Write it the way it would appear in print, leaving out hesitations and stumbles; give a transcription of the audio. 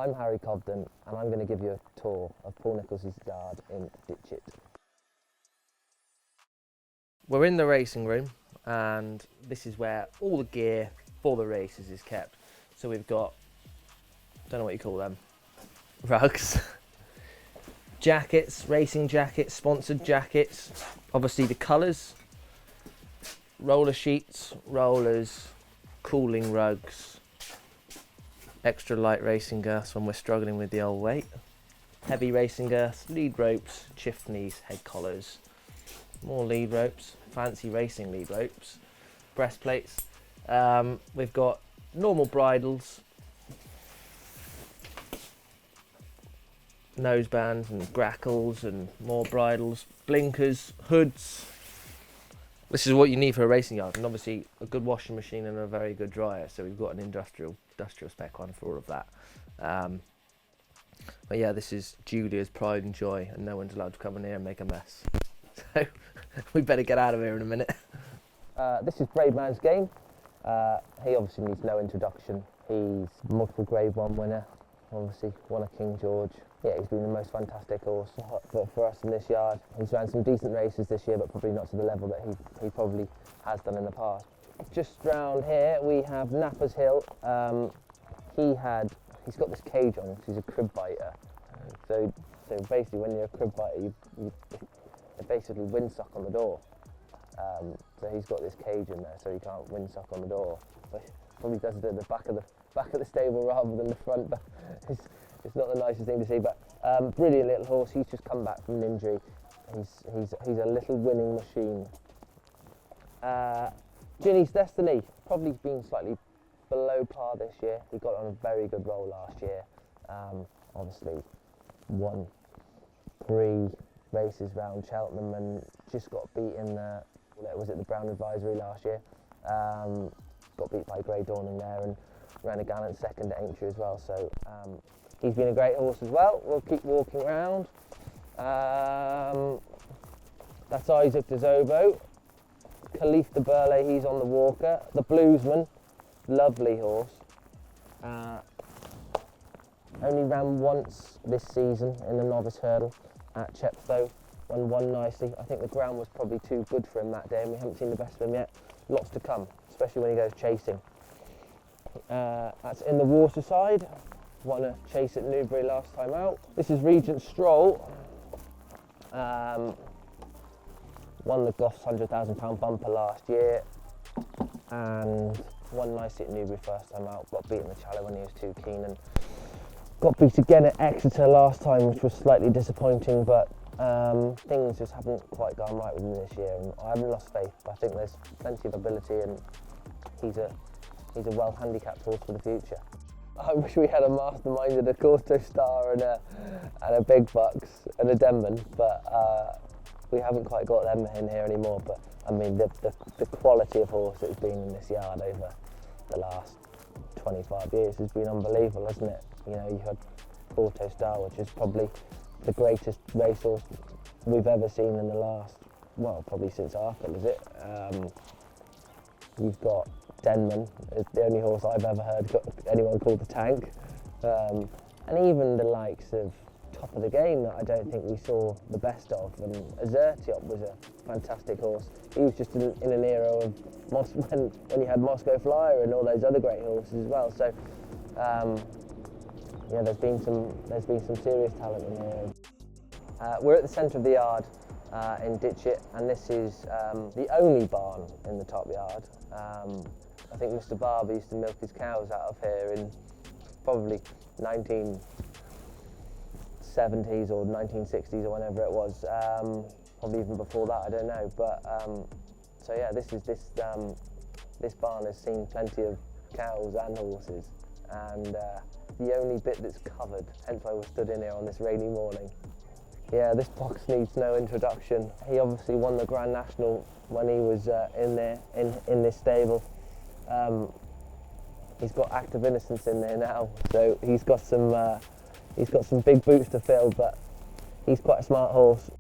I'm Harry Cobden and I'm going to give you a tour of Paul Nicholls' yard in Ditchit. We're in the racing room and this is where all the gear for the races is kept. So we've got, don't know what you call them, rugs, jackets, racing jackets, sponsored jackets, obviously the colours, roller sheets, rollers, cooling rugs, extra light racing girths when we're struggling with the old weight, heavy racing girths, lead ropes, chiftneys, head collars, more lead ropes, fancy racing lead ropes, breastplates. We've got normal bridles, nose bands and grackles and more bridles, blinkers, hoods. This is what you need for a racing yard, and obviously a good washing machine and a very good dryer, so we've got an industrial spec one for all of that. But yeah, this is Julia's pride and joy, and no one's allowed to come in here and make a mess. So we better get out of here in a minute. This is Brave Man's Game. He obviously needs no introduction. He's multiple Grade 1 winner, obviously won a King George. Yeah, he's been the most fantastic horse for us in this yard. He's ran some decent races this year, but probably not to the level that he probably has done in the past. Just round here we have Nappa Hill. He's got this cage on because he's a crib biter. So basically when you're a crib biter, you basically windsock on the door. So he's got this cage in there, so he can't windsock on the door. But probably does it at the back of the stable rather than the front. But it's not the nicest thing to see. But brilliant little horse. He's just come back from an injury. He's a little winning machine. Ginny's Destiny, probably been slightly below par this year. He got on a very good roll last year. Obviously won 3 races round Cheltenham and just got beat in the Brown Advisory last year. Got beat by Grey Dawning there and ran a gallant second at Aintree as well. So he's been a great horse as well. We'll keep walking around. That's Isaac de Zobo. Khalif de Burle, he's on the walker. The Bluesman, lovely horse. Only ran once this season in the novice hurdle at Chepstow and won nicely. I think the ground was probably too good for him that day and we haven't seen the best of him yet. Lots to come, especially when he goes chasing. That's in the water side. Won a chase at Newbury last time out. This is Regent Stroll. Won the Goffs £100,000 bumper last year and won nicely at Newbury first time out. Got beat in the Challow when he was too keen and got beat again at Exeter last time, which was slightly disappointing, but things just haven't quite gone right with him this year and I haven't lost faith. I think there's plenty of ability and he's a well handicapped horse for the future. I wish we had a masterminded a Corto Star and a Big Bucks and a Denman, but we haven't quite got them in here anymore. But I mean, the quality of horse that's been in this yard over the last 25 years has been unbelievable, hasn't it? You know, you had Corto Star, which is probably the greatest racehorse we've ever seen in the last, well, probably since Arkle, is it? You've got Denman, it's the only horse I've ever heard got anyone called the Tank. And even the likes of Top of the Game that I don't think we saw the best of. And Azertiop was a fantastic horse. He was just in an era of when you had Moscow Flyer and all those other great horses as well. So yeah, there's been some serious talent in here. We're at the centre of the yard in Ditchit, and this is the only barn in the top yard. I think Mr. Barber used to milk his cows out of here in probably 1970s or 1960s or whenever it was. Probably even before that, I don't know. But so yeah, this barn has seen plenty of cows and horses, and the only bit that's covered, hence why we're stood in here on this rainy morning. Yeah, this box needs no introduction. He obviously won the Grand National when he was in this stable. He's got Active Innocence in there now, so he's got some big boots to fill, but he's quite a smart horse.